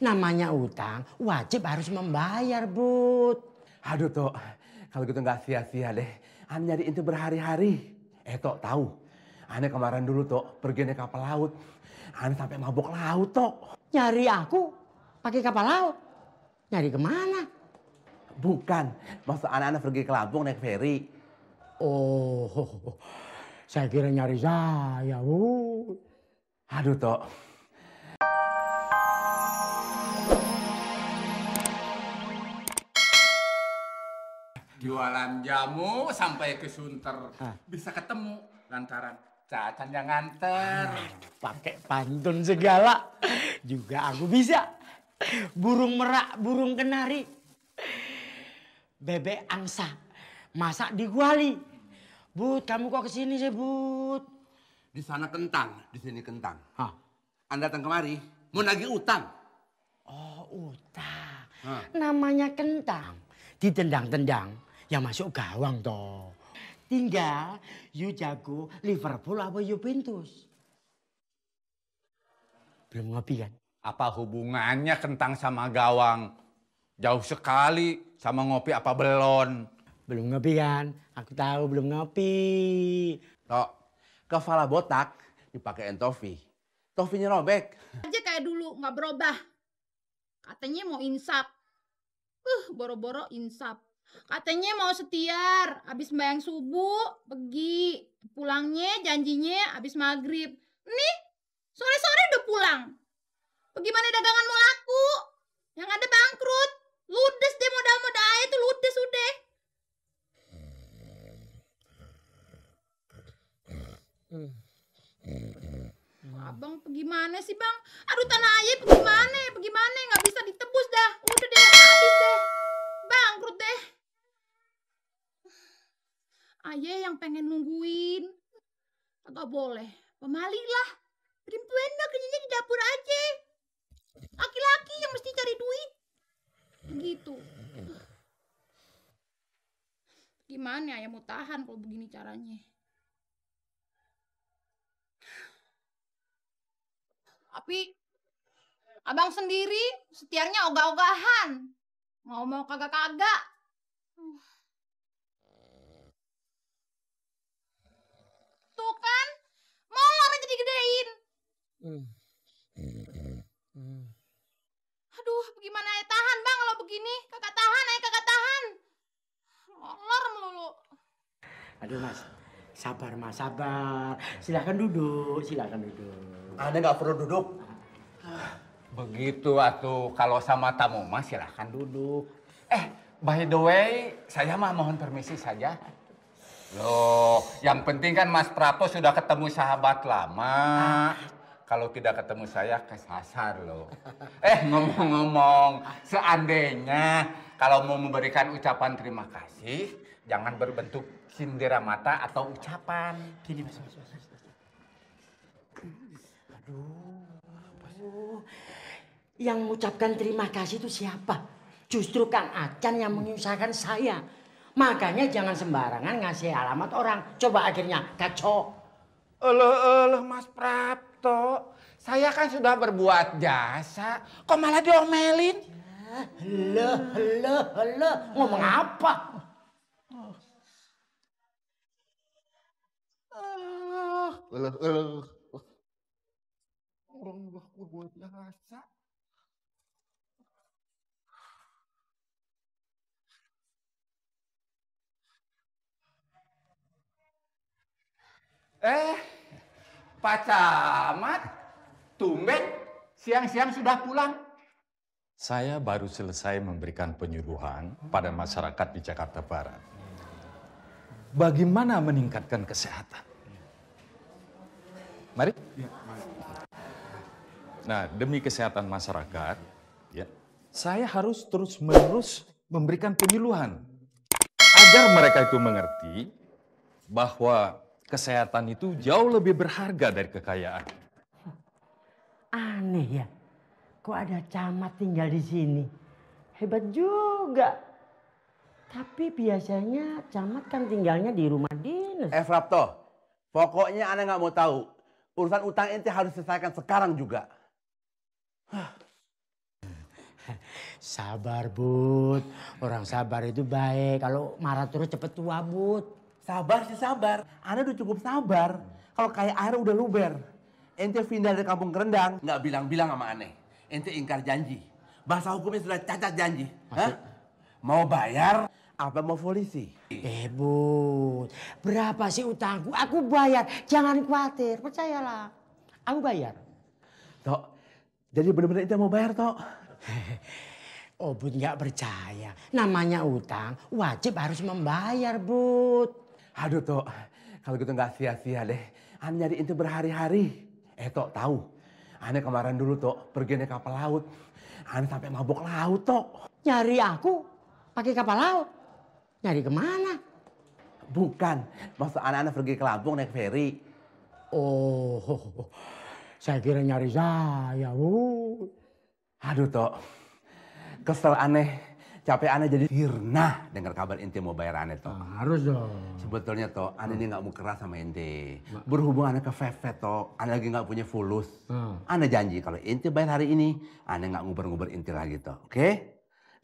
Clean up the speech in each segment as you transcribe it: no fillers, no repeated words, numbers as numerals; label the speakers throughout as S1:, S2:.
S1: Namanya utang wajib harus membayar, Bud.
S2: Aduh, Tok. Kalau gitu nggak sia-sia deh. Ane nyari itu berhari-hari. Tok tahu. Ane kemarin dulu, Tok, pergi naik kapal laut. Ane sampai mabok laut, Tok.
S1: Nyari aku pakai kapal laut. Nyari kemana?
S2: Bukan. Maksud anak-anak pergi ke Lampung naik feri.
S1: Oh, saya kira nyari saya, Bud.
S2: Aduh, Tok.
S3: Jualan jamu sampai ke Sunter. Bisa ketemu lantaran Cacan yang nganter.
S1: Pakai pantun segala. Juga aku bisa. Burung merak, burung kenari. Bebek angsa. Masak di kuali. Bud, kamu kok kesini sih, Bud?
S2: Di sana kentang, di sini kentang.
S1: Hah?
S2: Anda datang kemari, mau nagih utang.
S1: Oh, utang. Namanya kentang. Ditendang-tendang, ya masuk gawang toh. Tinggal, you jago Liverpool apa Juventus? Belum ngopi kan?
S3: Apa hubungannya kentang sama gawang? Jauh sekali sama ngopi apa belon.
S1: Belum ngopi kan? Aku tahu belum ngopi.
S2: Tok, kepala botak dipakein tofi. Tofinya robek.
S4: Aja kayak dulu, nggak berubah. Katanya mau insaf. Boro-boro insaf. Katanya mau setiar, habis sembahyang subuh, pergi. Pulangnya janjinya habis maghrib. Nih, sore-sore udah pulang. Bagaimana dagangan mau laku? Yang ada bangkrut. Ludes deh modal-modal aja tuh ludes udah. Abang bagaimana sih bang? Aduh tanah ayah bagaimana? Nggak bisa ditebus dah. Udah deh habis deh. Bangkrut deh. Ayah yang pengen nungguin. Agak boleh. Pemali lah. Perempuan mah kerjanya di dapur aja. Laki-laki yang mesti cari duit. Begitu. Gimana ayah mau tahan kalau begini caranya? Tapi abang sendiri setiarnya ogah-ogahan. Mau kagak-kagak. Tuh kan, molor aja digedein. Aduh, gimana ya tahan bang kalau begini? Kagak tahan, kagak tahan. Molor melulu.
S1: Aduh mas, sabar mas, sabar. Silakan duduk.
S2: Anda nggak perlu duduk.
S3: Begitu atuh, kalau sama tamu mas silahkan duduk. By the way, saya mah mohon permisi saja. Loh, yang penting kan Mas Prapto sudah ketemu sahabat lama. Kalau tidak ketemu saya kesasar loh. Ngomong-ngomong, seandainya kalau mau memberikan ucapan terima kasih, jangan berbentuk sindiran mata atau ucapan.
S1: Gini mas. Aduh, yang mengucapkan terima kasih itu siapa? Justru Kang Acan yang menyusahkan saya. Makanya jangan sembarangan ngasih alamat orang. Coba akhirnya kacau.
S3: Mas Prapto, saya kan sudah berbuat jasa, kok malah diomelin?
S1: Halo, ngomong apa?
S3: Orang udah berbuat jasa. Pak Camat, tumben siang-siang sudah pulang.
S5: Saya baru selesai memberikan penyuluhan pada masyarakat di Jakarta Barat. Bagaimana meningkatkan kesehatan? Mari. Nah, demi kesehatan masyarakat, ya, saya harus terus-menerus memberikan penyuluhan agar mereka itu mengerti bahwa kesehatan itu jauh lebih berharga dari kekayaan.
S1: Aneh ya, kok ada camat tinggal di sini? Hebat juga. Tapi biasanya camat kan tinggalnya di rumah dinas.
S2: Prapto, pokoknya Anda nggak mau tahu. Urusan utang ente harus selesaikan sekarang juga.
S1: Sabar, Bud. Orang sabar itu baik. Kalau marah terus cepet tua, Bud.
S2: Sabar sih sabar. Ane udah cukup sabar. Kalau kayak air udah luber. Ente pindah dari kampung Kerendang, nggak bilang-bilang sama Ane. Ente ingkar janji. Bahasa hukumnya sudah cacat janji. Hah? Mau bayar apa mau polisi?
S1: Bud. Berapa sih utangku? Aku bayar. Jangan khawatir. Percayalah. Aku bayar.
S2: Tok, jadi bener-bener ente mau bayar, Tok?
S1: Oh, Bud nggak percaya. Namanya utang, wajib harus membayar, Bud.
S2: Aduh, Tok. Kalau gitu nggak sia-sia deh. Ane nyari ente berhari-hari. Tok tahu. Ane kemarin dulu, Tok, pergi naik kapal laut. Ane sampai mabok laut, Tok.
S1: Nyari aku pakai kapal laut. Nyari kemana?
S2: Bukan. Maksud anak-anak pergi ke Lampung naik feri.
S1: Oh, saya kira nyari saya, Bud.
S2: Aduh, Tok. Kesel aneh. Capek aneh jadi sirna dengar kabar ente mau bayar aneh, Tok.
S1: Harus dong.
S2: Sebetulnya, Tok, aneh ini nggak mau keras sama ente. Berhubung aneh kefefet, Tok. Aneh lagi nggak punya fulus. Aneh janji kalau ente bayar hari ini, aneh nggak nguber-nguber ente lagi, Tok. Oke?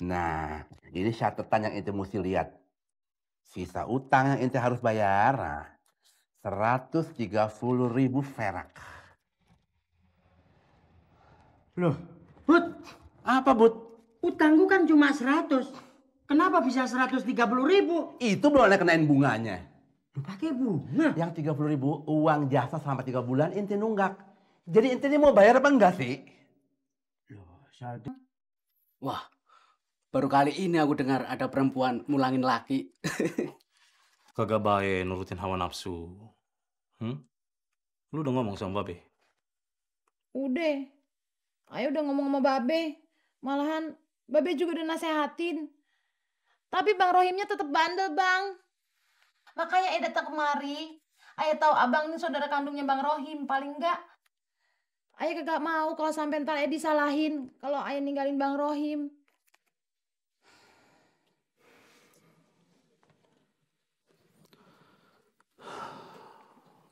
S2: Nah, ini catatan yang ente mesti lihat. Sisa utang yang ente harus bayar, nah, 130.000 perak.
S1: Loh, Bud,
S2: Apa, Bud?
S1: utangku kan cuma 100. Kenapa bisa 130.000?
S2: Itu belum ada kenain bunganya.
S1: Lu pakai bunga.
S2: Yang 30.000 uang jasa selama 3 bulan ente nunggak. Jadi ente ini mau bayar apa enggak sih?
S1: Loh, satu.
S6: Wah, baru kali ini aku dengar ada perempuan mulangin laki.
S7: Kagak baik nurutin hawa nafsu. Lu udah ngomong sama Babe?
S4: Udah. Ayo udah ngomong sama Babe. Malahan Babe juga udah nasehatin. Tapi Bang Rohimnya tetap bandel, Bang. Makanya Ayah datang kemari. Ayah tahu Abang ini saudara kandungnya Bang Rohim. Paling enggak Ayah kagak mau kalau sampai ntar Ayah disalahin kalau Ayah ninggalin Bang Rohim.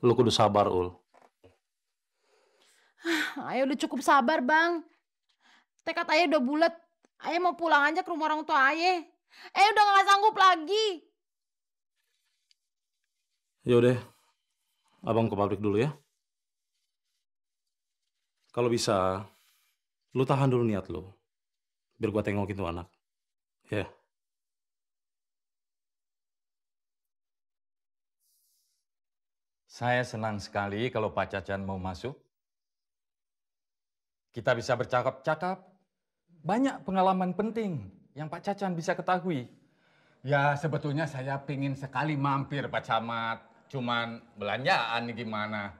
S7: Lu kudu sabar, Ul.
S4: Ayah udah cukup sabar, Bang. Tekad Ayah udah bulat. Ayah mau pulang aja ke rumah orang tua Ayah. Ayah udah gak sanggup lagi.
S7: Yaudah, abang ke pabrik dulu ya. Kalau bisa, lu tahan dulu niat lu. Biar gua tengokin tuh anak. Ya.
S5: Saya senang sekali kalau Pak Cacan mau masuk. Kita bisa bercakap-cakap. Banyak pengalaman penting yang Pak Cacan bisa ketahui.
S3: Ya sebetulnya saya pingin sekali mampir Pak Camat. Cuman belanjaan gimana?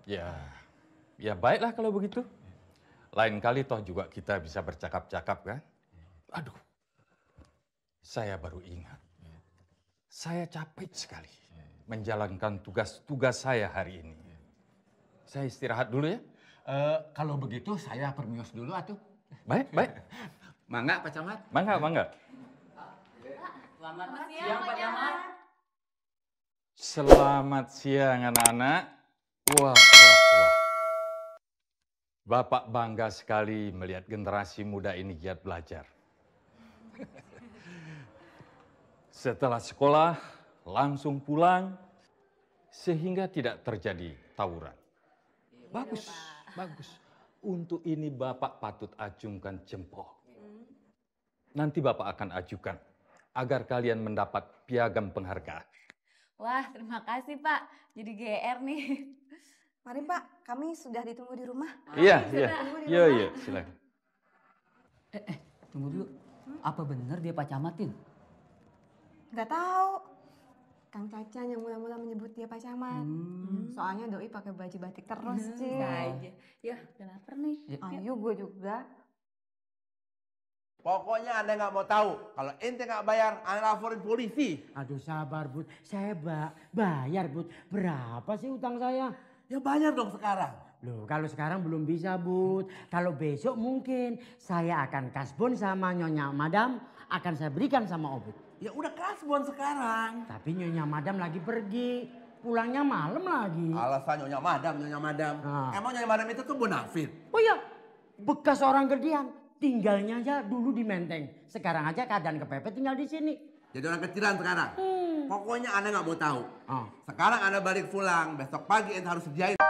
S5: Ya baiklah kalau begitu. Lain kali toh juga kita bisa bercakap-cakap kan? Aduh, saya baru ingat. Saya capek sekali menjalankan tugas-tugas saya hari ini. Saya istirahat dulu ya.
S3: Kalau begitu saya permios dulu atuh.
S5: Baik, baik.
S3: Mangga Pak Camat.
S5: Mangga, mangga.
S6: Selamat siang, Pak Camat.
S5: Selamat siang anak-anak. Wah, wah, wah. Bapak bangga sekali melihat generasi muda ini giat belajar. Setelah sekolah, langsung pulang, sehingga tidak terjadi tawuran. Bagus, bagus. Untuk ini Bapak patut acungkan jempol. Nanti Bapak akan ajukan agar kalian mendapat piagam penghargaan.
S8: Wah, terima kasih Pak. Jadi GR nih.
S9: Mari Pak, kami sudah ditunggu di rumah.
S5: Iya, iya, silakan.
S6: Tunggu dulu. Apa benar dia Pak Camatin?
S9: Nggak tahu. Kang Cacan yang mula-mula menyebut dia Pak Camat. Soalnya Doi pakai baju batik terus, Ci.
S8: aja. Ya, udah lapar nih.
S9: Ayo gue juga.
S2: Pokoknya Anda nggak mau tahu. Kalau ente nggak bayar, Anda laporin polisi.
S1: Aduh sabar, Bud. Saya bayar, Bud. Berapa sih utang saya?
S2: Ya bayar dong sekarang.
S1: Loh, kalau sekarang belum bisa, Bud. Kalau besok mungkin saya akan kasbon sama Nyonya Madam, akan saya berikan sama Obud.
S2: Ya udah kasbon sekarang.
S1: Tapi Nyonya Madam lagi pergi, pulangnya malam lagi.
S2: Alasan Nyonya Madam.
S1: Nah.
S2: Emang Nyonya Madam itu tuh bonafit?
S1: Oh iya, bekas orang gedean. tinggalnya aja dulu di Menteng. Sekarang aja keadaan kepepet tinggal di sini.
S2: Jadi orang kecilan sekarang. Pokoknya Anda nggak mau tahu.
S1: Oh.
S2: Sekarang Anda balik pulang, besok pagi Anda harus sediain